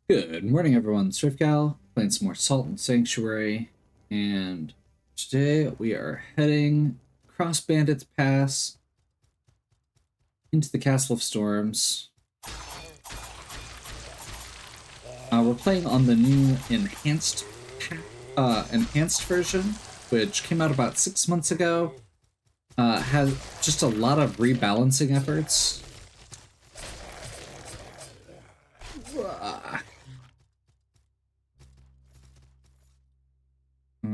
Good morning, everyone. SwiftGal playing some more Salt and Sanctuary, and today we are heading across Bandits Pass into the Castle of Storms. We're playing on the new enhanced version, which came out about 6 months ago. Has just a lot of rebalancing efforts.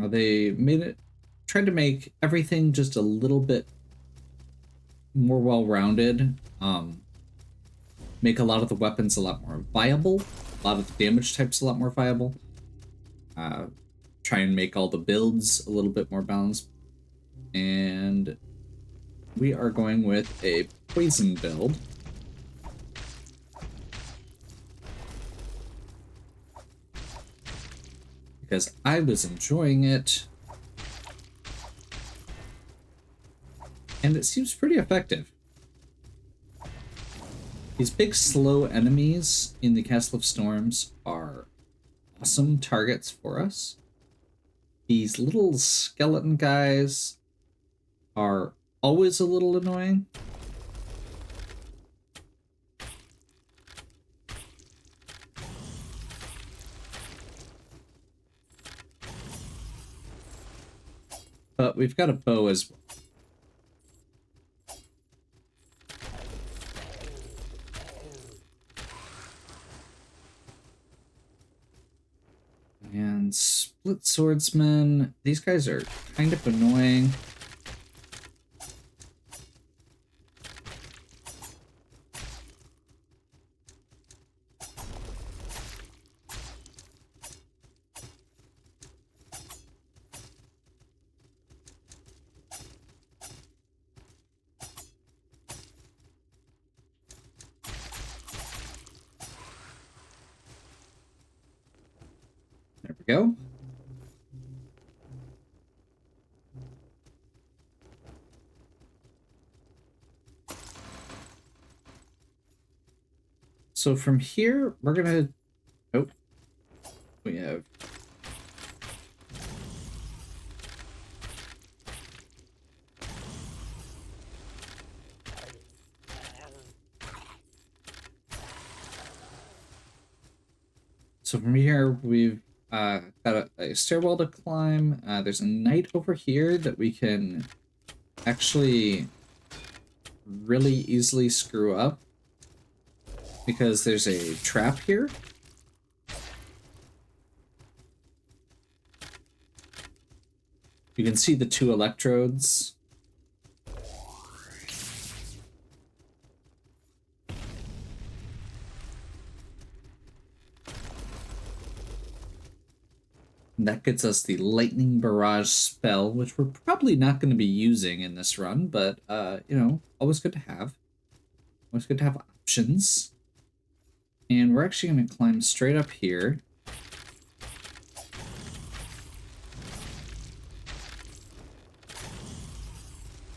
They tried to make everything just a little bit more well-rounded. Make a lot of the weapons a lot more viable, a lot of the damage types a lot more viable. Try and make all the builds a little bit more balanced. And we are going with a poison build. Because I was enjoying it. And it seems pretty effective. These big slow enemies in the Castle of Storms are awesome targets for us. These little skeleton guys are always a little annoying. But we've got a bow as well. And split swordsmen. These guys are kind of annoying. There we go. So from here, we're gonna... Oh. We have... So from here, we've got a stairwell to climb. There's a knight over here that we can actually really easily screw up because there's a trap here. You can see the two electrodes. And that gets us the Lightning Barrage spell, which we're probably not going to be using in this run, but, you know, always good to have. Always good to have options. And we're actually going to climb straight up here.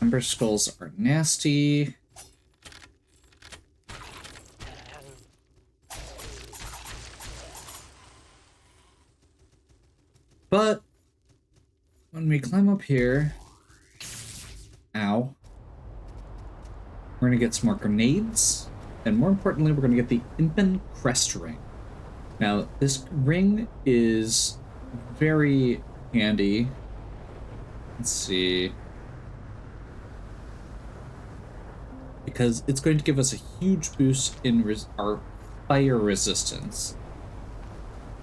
Ember Skulls are nasty. But when we climb up here, ow, we're gonna get some more grenades, and more importantly, we're gonna get the Impen Crest Ring. Now, this ring is very handy. Let's see. Because it's going to give us a huge boost in our fire resistance,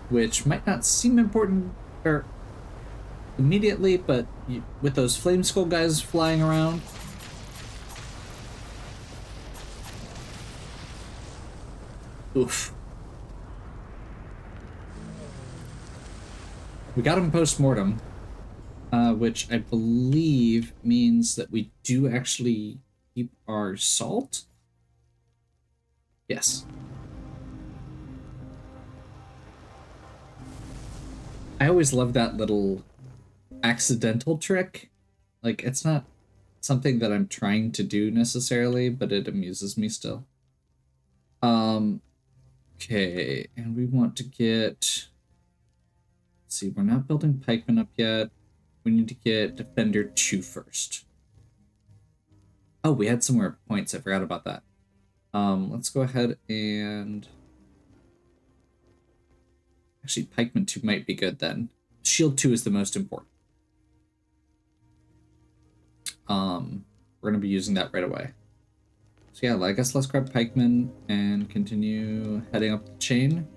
which might not seem important immediately, but with those flame skull guys flying around, oof. We got him post-mortem, which I believe means that we do actually keep our salt. Yes. I always love that little accidental trick. Like, it's not something that I'm trying to do necessarily, but it amuses me still. Okay, and we want to get... Let's see, we're not building pikemen up yet. We need to get Defender 2 first. Oh, we had some more points. I forgot about that. Let's go ahead and... Actually, Pikeman 2 might be good then. Shield 2 is the most important. We're going to be using that right away. So yeah, I guess let's grab Pikeman and continue heading up the chain.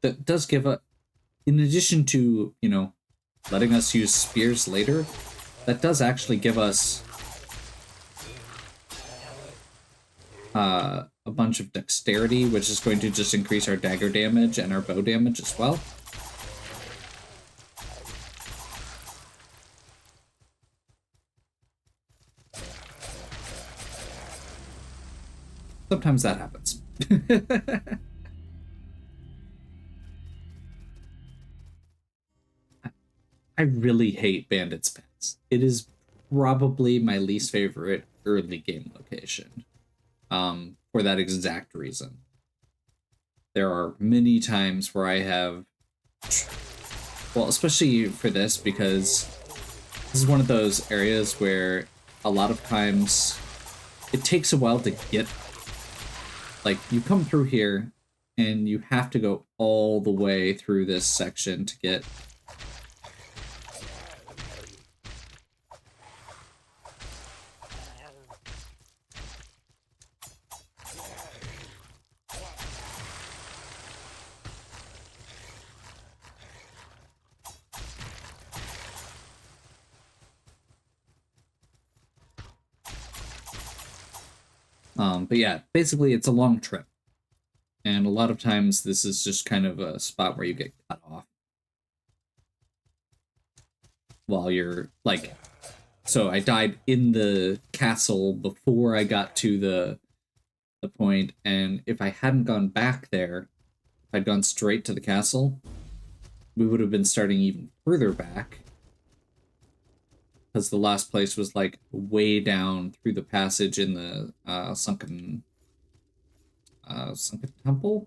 That does give a... In addition to, you know, letting us use spears later, that does actually give us a bunch of dexterity, which is going to just increase our dagger damage and our bow damage as well. Sometimes that happens. I really hate Bandit's Pass. It is probably my least favorite early game location. For that exact reason. There are many times where I have... Well, especially for this, because this is one of those areas where a lot of times it takes a while to get... Like, you come through here, and you have to go all the way through this section to get... But yeah, basically it's a long trip. And a lot of times this is just kind of a spot where you get cut off. While you're, like... So I died in the castle before I got to the point, and if I hadn't gone back there, if I'd gone straight to the castle, we would have been starting even further back. Because the last place was, like, way down through the passage in the sunken temple?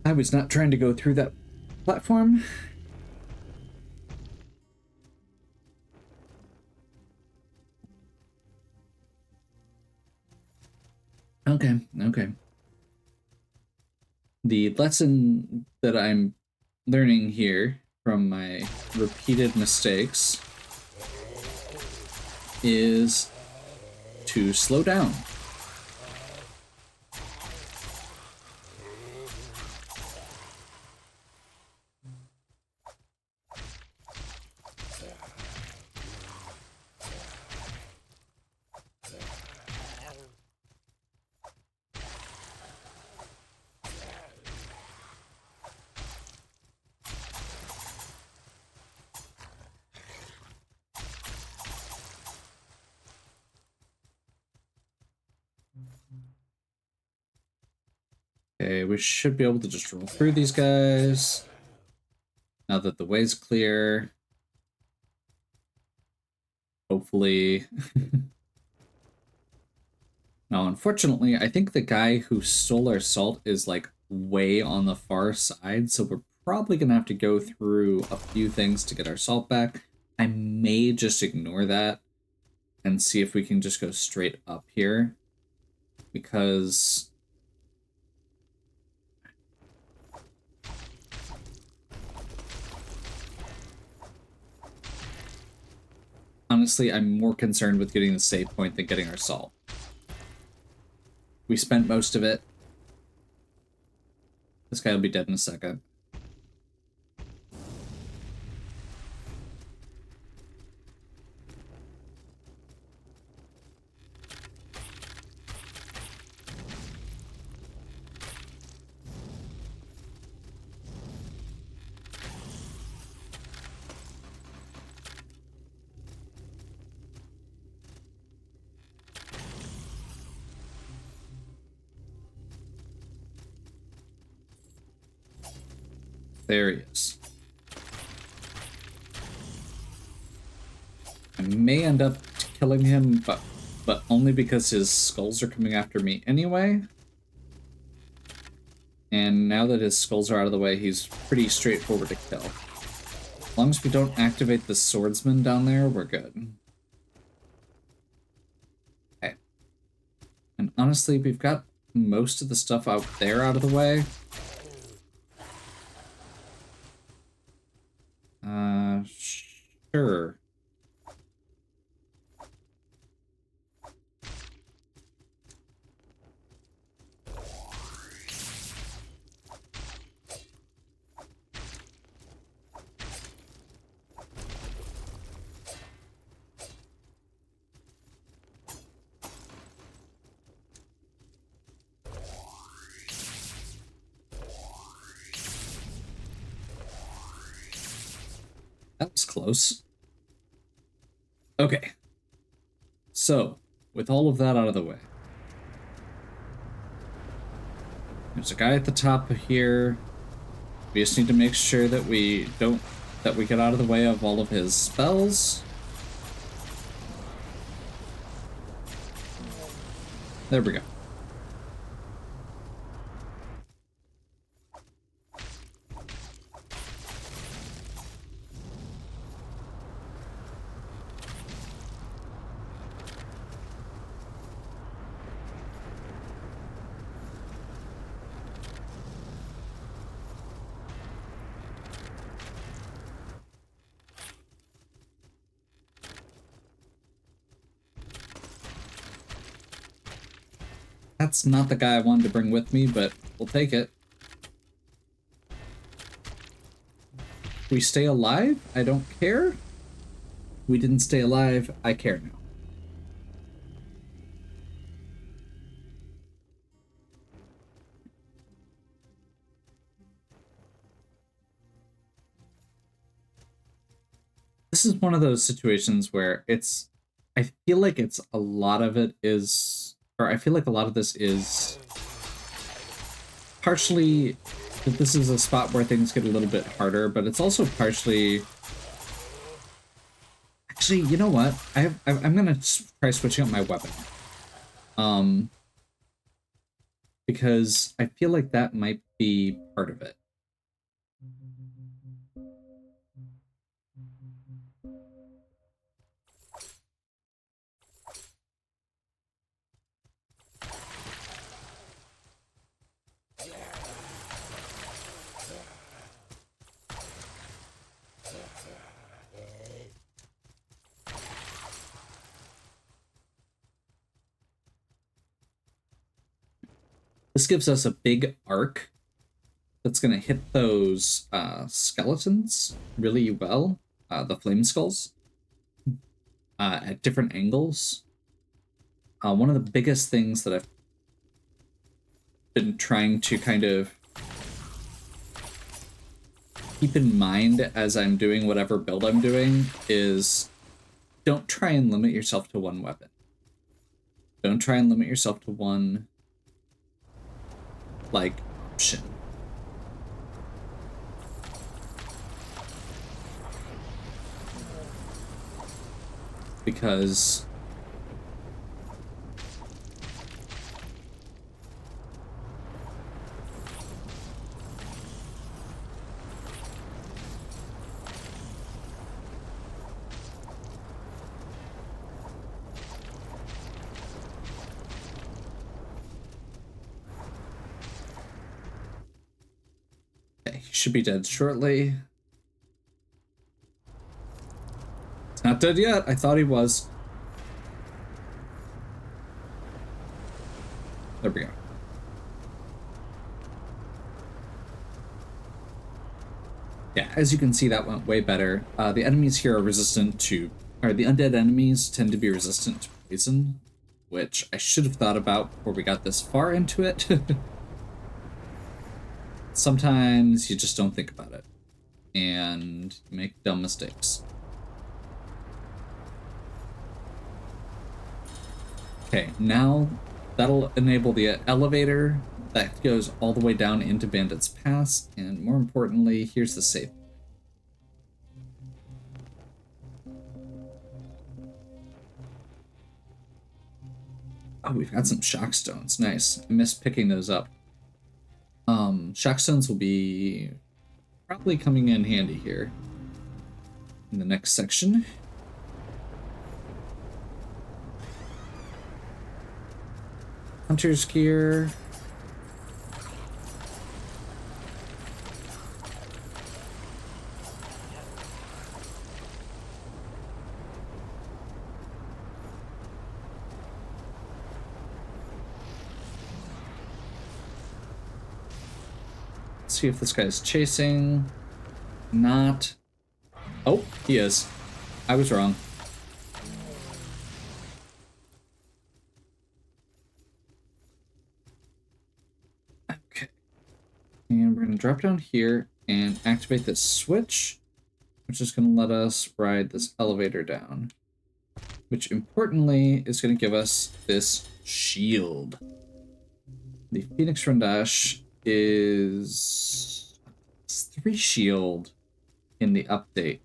I was not trying to go through that platform. Okay. The lesson that I'm learning here from my repeated mistakes is to slow down. Okay, we should be able to just roll through these guys. Now that the way's clear. Hopefully. Now, unfortunately, I think the guy who stole our salt is, like, way on the far side, so we're probably gonna have to go through a few things to get our salt back. I may just ignore that and see if we can just go straight up here, because... Honestly, I'm more concerned with getting the save point than getting our salt. We spent most of it. This guy will be dead in a second. There he is. I may end up killing him, but only because his skulls are coming after me anyway. And now that his skulls are out of the way, he's pretty straightforward to kill. As long as we don't activate the swordsman down there, we're good. Okay. And honestly, we've got most of the stuff out there out of the way. Sure. That was close. Okay. So, with all of that out of the way, there's a guy at the top here. We just need to make sure that we get out of the way of all of his spells. There we go. That's not the guy I wanted to bring with me, but we'll take it. We stay alive? I don't care. We didn't stay alive. I care now. This is one of those situations where I feel like a lot of it is, or I feel like a lot of this is partially that this is a spot where things get a little bit harder, but it's also partially... Actually, you know what? I'm gonna try switching up my weapon. Because I feel like that might be part of it. This gives us a big arc that's going to hit those skeletons really well, the flame skulls, at different angles. One of the biggest things that I've been trying to kind of keep in mind as I'm doing whatever build I'm doing is don't try and limit yourself to one weapon. Don't try and limit yourself to one option. Because he should be dead shortly. He's not dead yet. I thought he was. There we go. Yeah, as you can see, that went way better. The enemies here are resistant to, or the undead enemies tend to be resistant to poison, which I should have thought about before we got this far into it. Sometimes you just don't think about it and make dumb mistakes. Okay, now that'll enable the elevator That goes all the way down into Bandit's Pass, and more importantly, here's the safe. Oh, we've got some shock stones. Nice. I missed picking those up. Shock stones will be probably coming in handy here in the next section. Hunter's gear. See if this guy's chasing. Not. Oh, he is. I was wrong. Okay. And we're going to drop down here and activate this switch, which is going to let us ride this elevator down. Which, importantly, is going to give us this shield. The Phoenix Rendash is 3 shield in the update.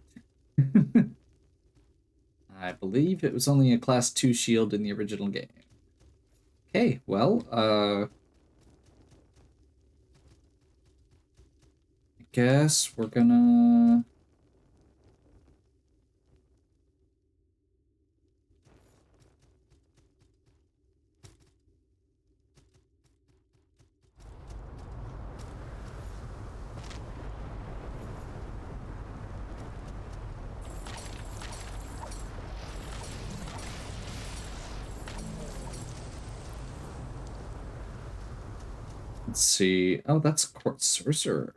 I believe it was only a class 2 shield in the original game. Okay, well, I guess we're gonna... Let's see. Oh, that's Court Sorcerer.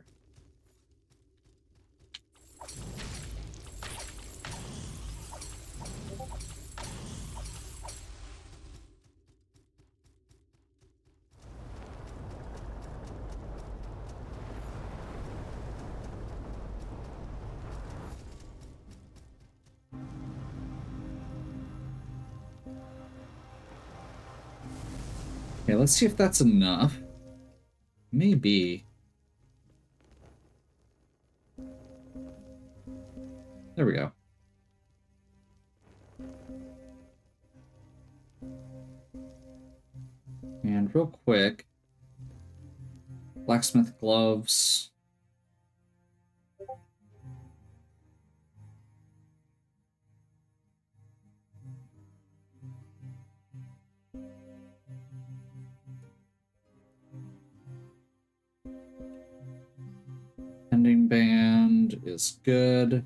Okay, let's see if that's enough. Maybe. There we go. And real quick, blacksmith gloves. Ending band is good.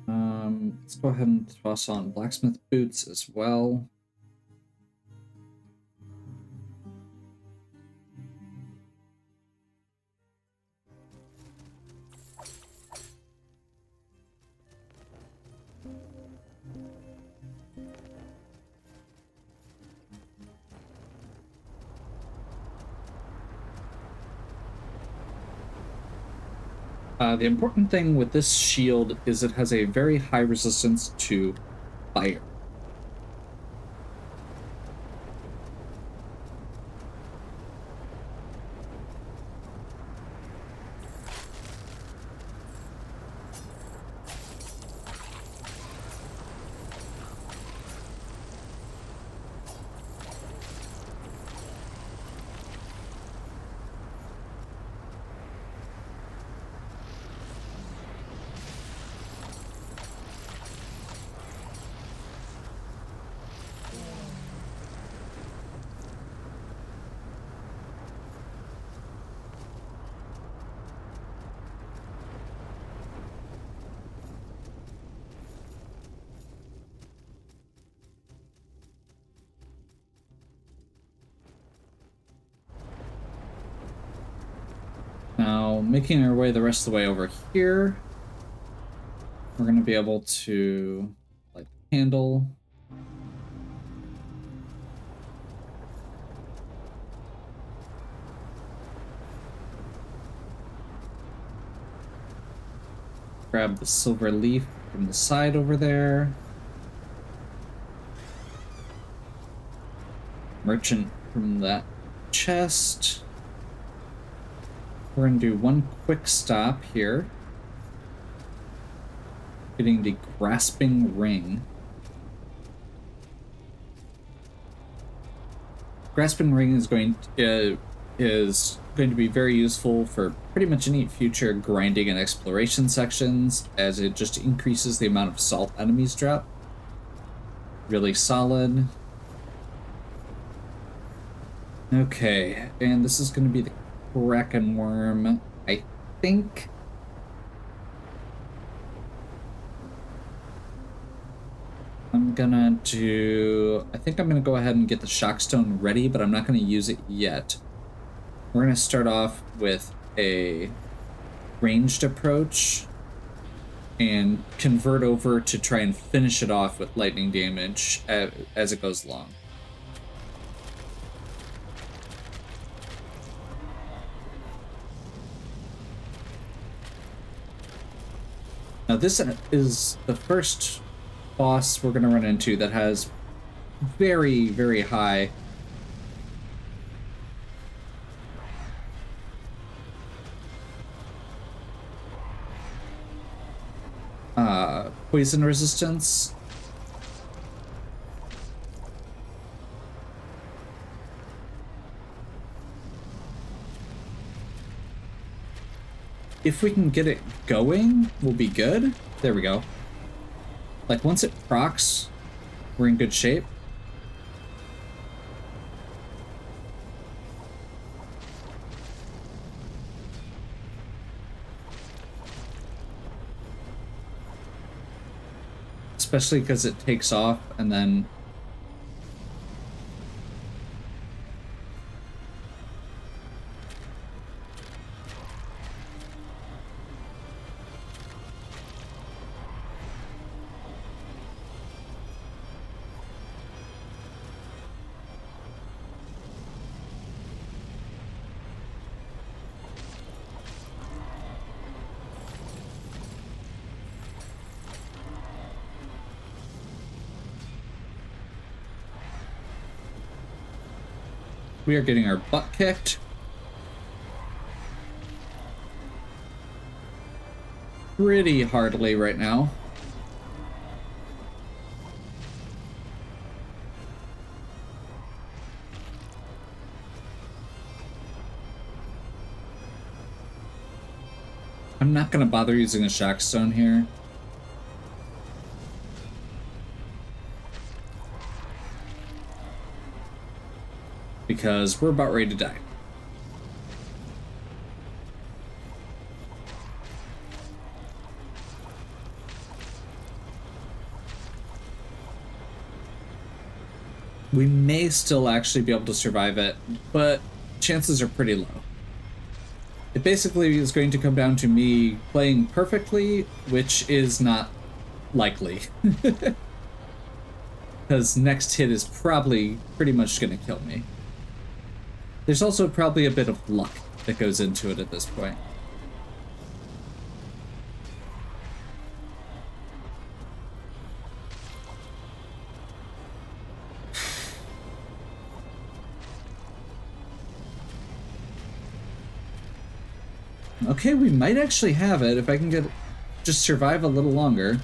Let's go ahead and toss on blacksmith boots as well. The important thing with this shield is it has a very high resistance to fire. Now, making our way the rest of the way over here, we're going to be able to light the candle. Grab the silver leaf from the side over there. Merchant from that chest. We're gonna do one quick stop here. Getting the grasping ring. Grasping ring is going to be very useful for pretty much any future grinding and exploration sections, as it just increases the amount of salt enemies drop. Really solid. Okay, and this is going to be the Kraken worm, I think. I think I'm gonna go ahead and get the Shockstone ready, but I'm not gonna use it yet. We're gonna start off with a ranged approach and convert over to try and finish it off with lightning damage as it goes along. Now this is the first boss we're going to run into that has very, very high poison resistance. If we can get it going, we'll be good. There we go. Like, once it procs, we're in good shape. Especially because it takes off and then... We are getting our butt kicked. Pretty hardly right now. I'm not going to bother using a Shockstone here. Because we're about ready to die. We may still actually be able to survive it, but chances are pretty low. It basically is going to come down to me playing perfectly, which is not likely. Because next hit is probably pretty much going to kill me. There's also probably a bit of luck that goes into it at this point. Okay, we might actually have it if I can just survive a little longer.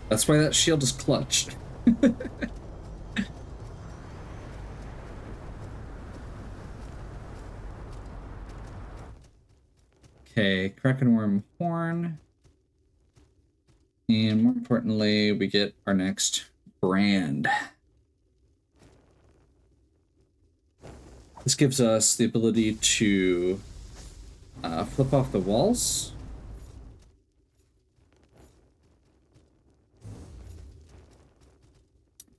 That's why that shield is clutch. Okay, Kraken Worm Horn. And more importantly, we get our next brand. This gives us the ability to flip off the walls.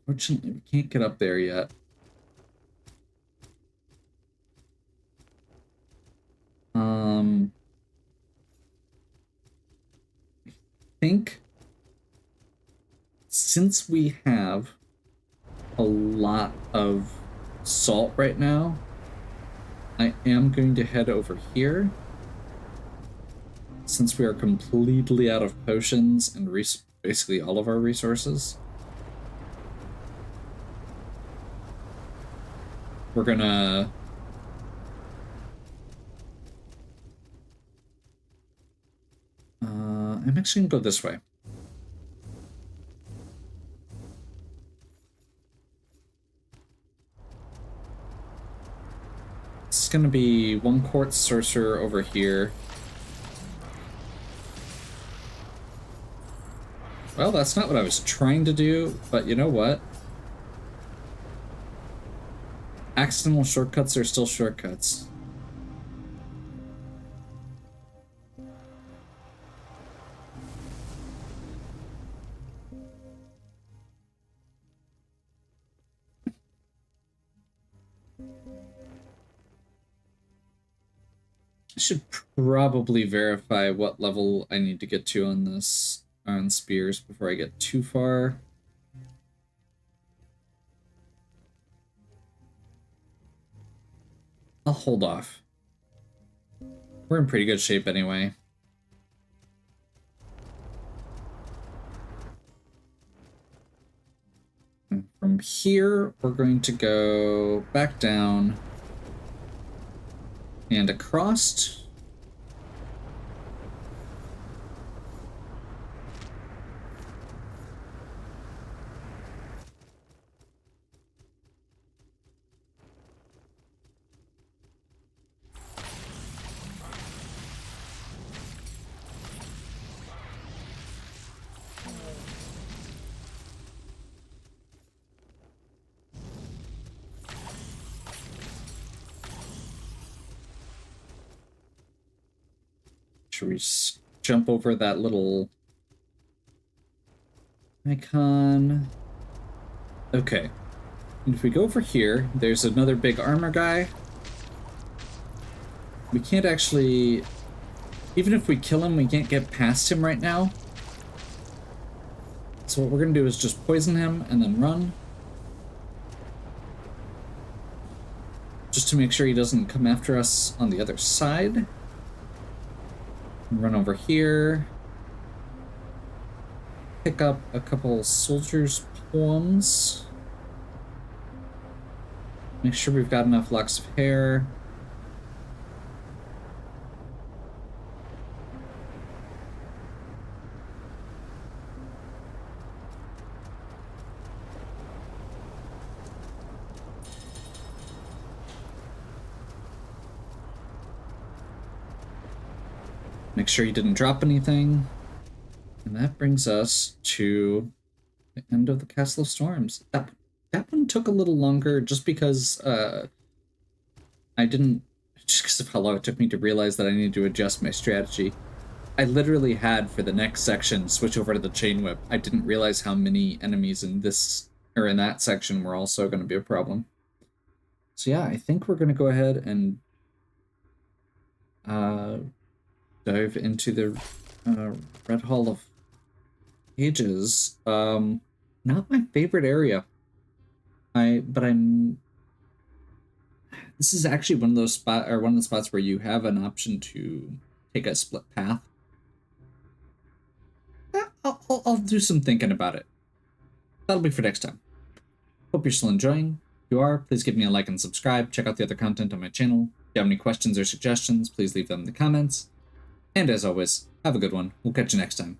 Fortunately, we can't get up there yet. I think since we have a lot of salt right now. I am going to head over here. Since we are completely out of potions and basically all of our resources. We're gonna... I'm actually gonna go this way. It's gonna be 1 quartz sorcerer over here. Well, that's not what I was trying to do, but you know what? Accidental shortcuts are still shortcuts. I should probably verify what level I need to get to on this, on spears, before I get too far. I'll hold off. We're in pretty good shape anyway. And from here, we're going to go back down and across. Should we jump over that little icon? Okay. And if we go over here, there's another big armor guy. We can't actually... Even if we kill him, we can't get past him right now. So what we're gonna do is just poison him and then run. Just to make sure he doesn't come after us on the other side. Run over here. Pick up a couple soldiers' poems. Make sure we've got enough locks of hair. Make sure you didn't drop anything. And that brings us to the end of the Castle of Storms. That one took a little longer just because I didn't... Just because of how long it took me to realize that I needed to adjust my strategy. I literally had, for the next section, switch over to the chain whip. I didn't realize how many enemies in this, or in that section, were also going to be a problem. So yeah, I think we're going to go ahead and dive into the Red Hall of Ages. Not my favorite area. This is actually one of those one of the spots where you have an option to take a split path. I'll do some thinking about it. That'll be for next time. Hope you're still enjoying. If you are, please give me a like and subscribe. Check out the other content on my channel. If you have any questions or suggestions, please leave them in the comments. And as always, have a good one. We'll catch you next time.